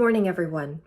morning, everyone.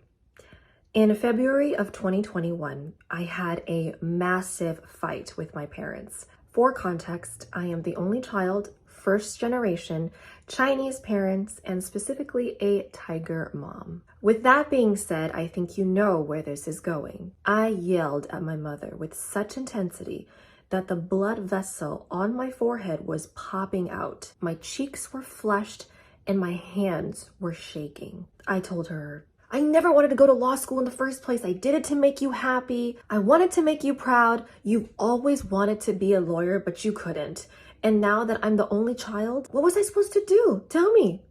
In February of 2021, I had a massive fight with my parents. For context, I am the only child, first generation, Chinese parents, and specifically a tiger mom. With that being said, I think you know where this is going. I yelled at my mother with such intensity that the blood vessel on my forehead was popping out. My cheeks were flushed and my hands were shaking. I told her, I never wanted to go to law school in the first place. I did it to make you happy. I wanted to make you proud. You've always wanted to be a lawyer, but you couldn't. And now that I'm the only child, what was I supposed to do? Tell me,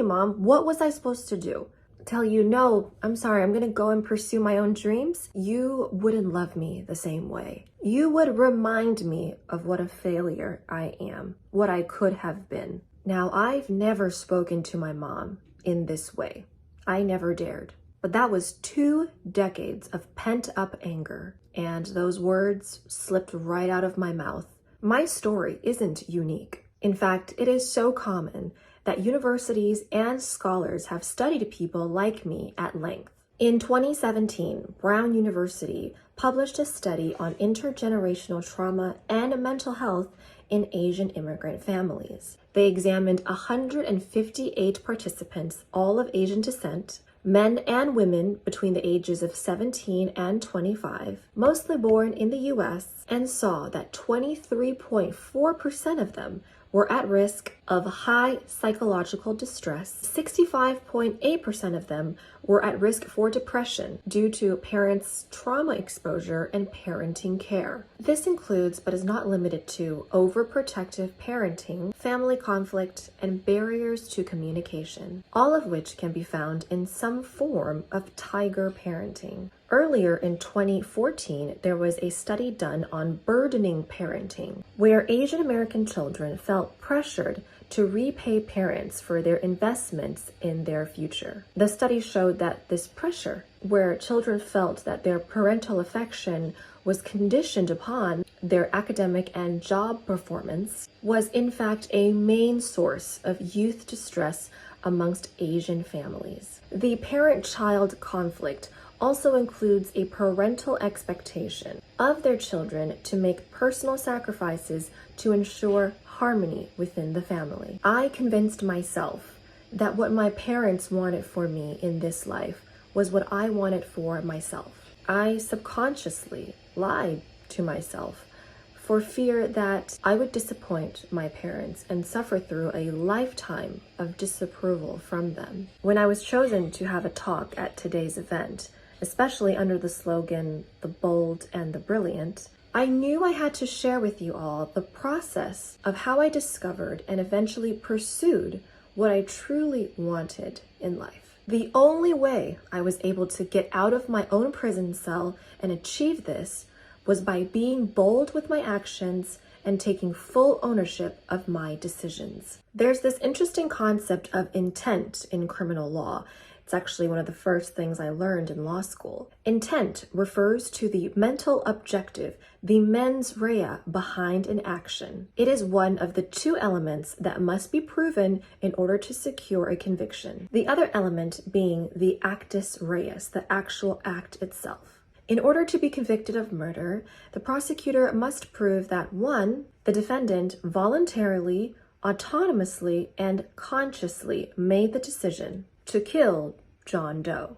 Mom, what was I supposed to do? Tell you, no, I'm sorry, I'm gonna go and pursue my own dreams? You wouldn't love me the same way. You would remind me of what a failure I am, what I could have been. Now, I've never spoken to my mom in this way. I never dared. But that was 2 decades of pent-up anger, and those words slipped right out of my mouth. My story isn't unique. In fact, it is so common that universities and scholars have studied people like me at length. In 2017, Brown University published a study on intergenerational trauma and mental health in Asian immigrant families. They examined 158 participants, all of Asian descent, men and women between the ages of 17 and 25, mostly born in the US, and saw that 23.4% of them were at risk of high psychological distress. 65.8% of them were at risk for depression due to parents' trauma exposure and parenting care. This includes, but is not limited to, overprotective parenting, family conflict, and barriers to communication, all of which can be found in some form of tiger parenting. Earlier in 2014, there was a study done on burdening parenting, where Asian American children felt pressured to repay parents for their investments in their future. The study showed that this pressure, where children felt that their parental affection was conditioned upon their academic and job performance, was in fact a main source of youth distress amongst Asian families. The parent-child conflict also includes a parental expectation of their children to make personal sacrifices to ensure harmony within the family. I convinced myself that what my parents wanted for me in this life was what I wanted for myself. I subconsciously lied to myself for fear that I would disappoint my parents and suffer through a lifetime of disapproval from them. When I was chosen to have a talk at today's event, especially under the slogan, the bold and the brilliant, I knew I had to share with you all the process of how I discovered and eventually pursued what I truly wanted in life. The only way I was able to get out of my own prison cell and achieve this was by being bold with my actions and taking full ownership of my decisions. There's this interesting concept of intent in criminal law. It's actually one of the first things I learned in law school. Intent refers to the mental objective, the mens rea behind an action. It is one of the 2 elements that must be proven in order to secure a conviction. The other element being the actus reus, the actual act itself. In order to be convicted of murder, the prosecutor must prove that 1, the defendant voluntarily, autonomously, and consciously made the decision to kill John Doe.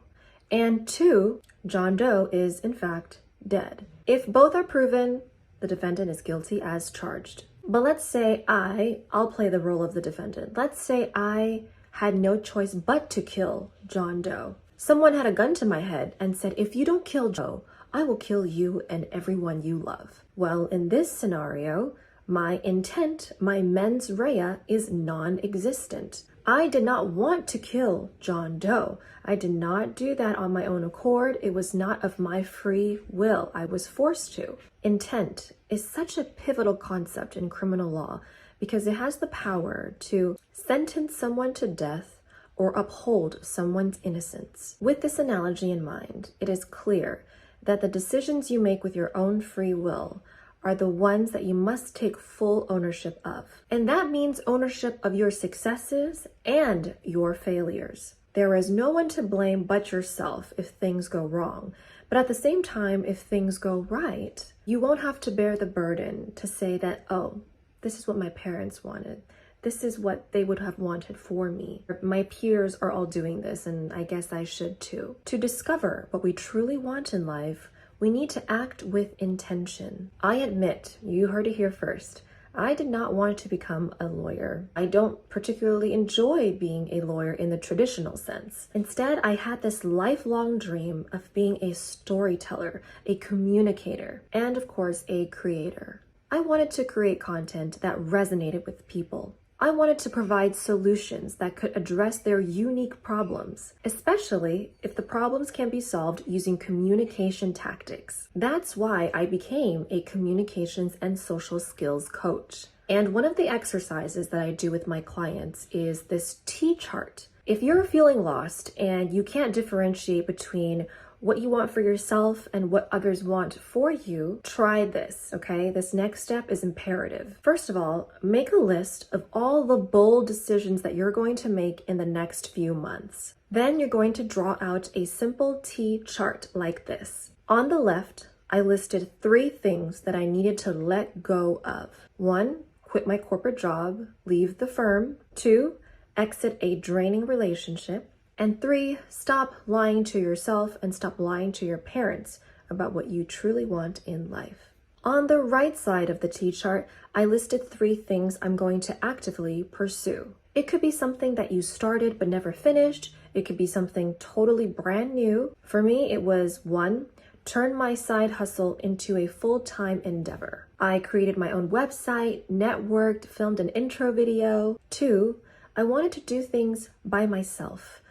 And 2, John Doe is in fact dead. If both are proven, the defendant is guilty as charged. But let's say I'll play the role of the defendant. Let's say I had no choice but to kill John Doe. Someone had a gun to my head and said, if you don't kill Joe, I will kill you and everyone you love. Well, in this scenario, my intent, my mens rea, is non-existent. I did not want to kill John Doe. I did not do that on my own accord. It was not of my free will. I was forced to. Intent is such a pivotal concept in criminal law because it has the power to sentence someone to death or uphold someone's innocence. With this analogy in mind, it is clear that the decisions you make with your own free will are the ones that you must take full ownership of. And that means ownership of your successes and your failures. There is no one to blame but yourself if things go wrong. But at the same time, if things go right, you won't have to bear the burden to say that, oh, this is what my parents wanted. This is what they would have wanted for me. My peers are all doing this, and I guess I should too. To discover what we truly want in life, we need to act with intention. I admit, you heard it here first, I did not want to become a lawyer. I don't particularly enjoy being a lawyer in the traditional sense. Instead, I had this lifelong dream of being a storyteller, a communicator, and of course, a creator. I wanted to create content that resonated with people. I wanted to provide solutions that could address their unique problems, especially if the problems can be solved using communication tactics. That's why I became a communications and social skills coach. And one of the exercises that I do with my clients is this T-chart. If you're feeling lost and you can't differentiate between what you want for yourself and what others want for you, try this, okay? This next step is imperative. First of all, make a list of all the bold decisions that you're going to make in the next few months. Then you're going to draw out a simple T chart like this. On the left, I listed 3 things that I needed to let go of. 1, quit my corporate job, leave the firm. 2, exit a draining relationship. And 3, stop lying to yourself and stop lying to your parents about what you truly want in life. On the right side of the T-chart, I listed 3 things I'm going to actively pursue. It could be something that you started but never finished. It could be something totally brand new. For me, it was 1, turn my side hustle into a full-time endeavor. I created my own website, networked, filmed an intro video. 2, I wanted to do things by myself.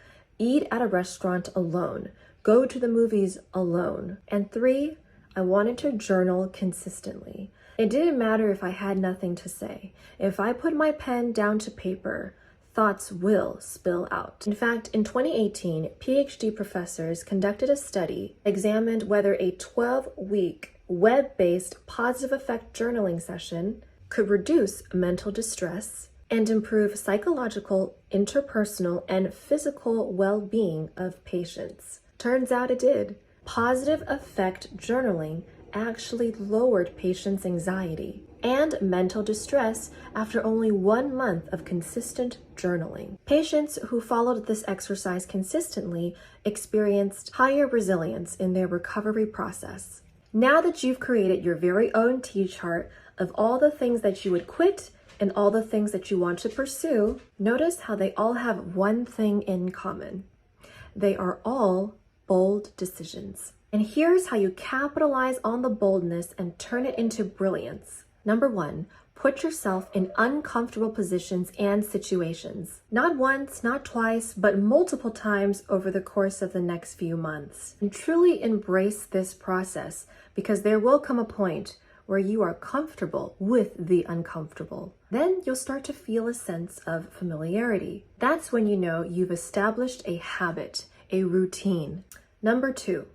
Eat at a restaurant alone, go to the movies alone. And 3, I wanted to journal consistently. It didn't matter if I had nothing to say. If I put my pen down to paper, thoughts will spill out. In fact, in 2018, PhD professors conducted a study, examined whether a 12-week web-based positive effect journaling session could reduce mental distress and improve psychological, interpersonal, and physical well-being of patients. Turns out it did. Positive effect journaling actually lowered patients' anxiety and mental distress after only 1 month of consistent journaling. Patients who followed this exercise consistently experienced higher resilience in their recovery process. Now that you've created your very own T-chart of all the things that you would quit and all the things that you want to pursue, notice how they all have one thing in common. They are all bold decisions. And here's how you capitalize on the boldness and turn it into brilliance. Number 1, put yourself in uncomfortable positions and situations. Not once, not twice, but multiple times over the course of the next few months. And truly embrace this process, because there will come a point where you are comfortable with the uncomfortable. Then you'll start to feel a sense of familiarity. That's when you know you've established a habit, a routine. Number 2,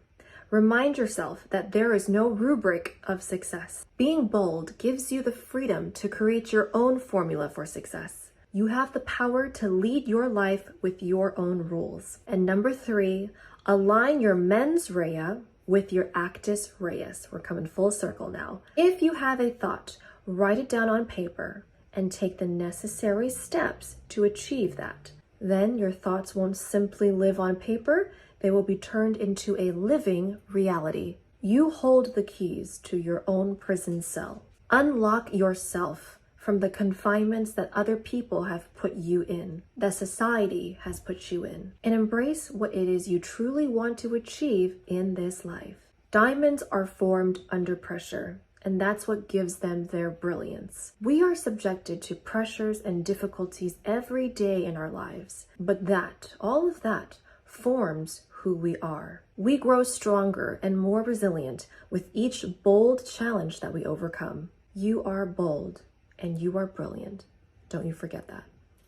remind yourself that there is no rubric of success. Being bold gives you the freedom to create your own formula for success. You have the power to lead your life with your own rules. And number 3, align your mens rea with your actus reus. We're coming full circle now. If you have a thought, write it down on paper and take the necessary steps to achieve that. Then your thoughts won't simply live on paper, they will be turned into a living reality. You hold the keys to your own prison cell. Unlock yourself from the confinements that other people have put you in, that society has put you in, and embrace what it is you truly want to achieve in this life. Diamonds are formed under pressure, and that's what gives them their brilliance. We are subjected to pressures and difficulties every day in our lives, but all of that, forms who we are. We grow stronger and more resilient with each bold challenge that we overcome. You are bold. And you are brilliant. Don't you forget that.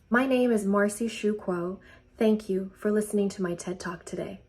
My name is Marcy Kuo. Thank you for listening to my TED Talk today.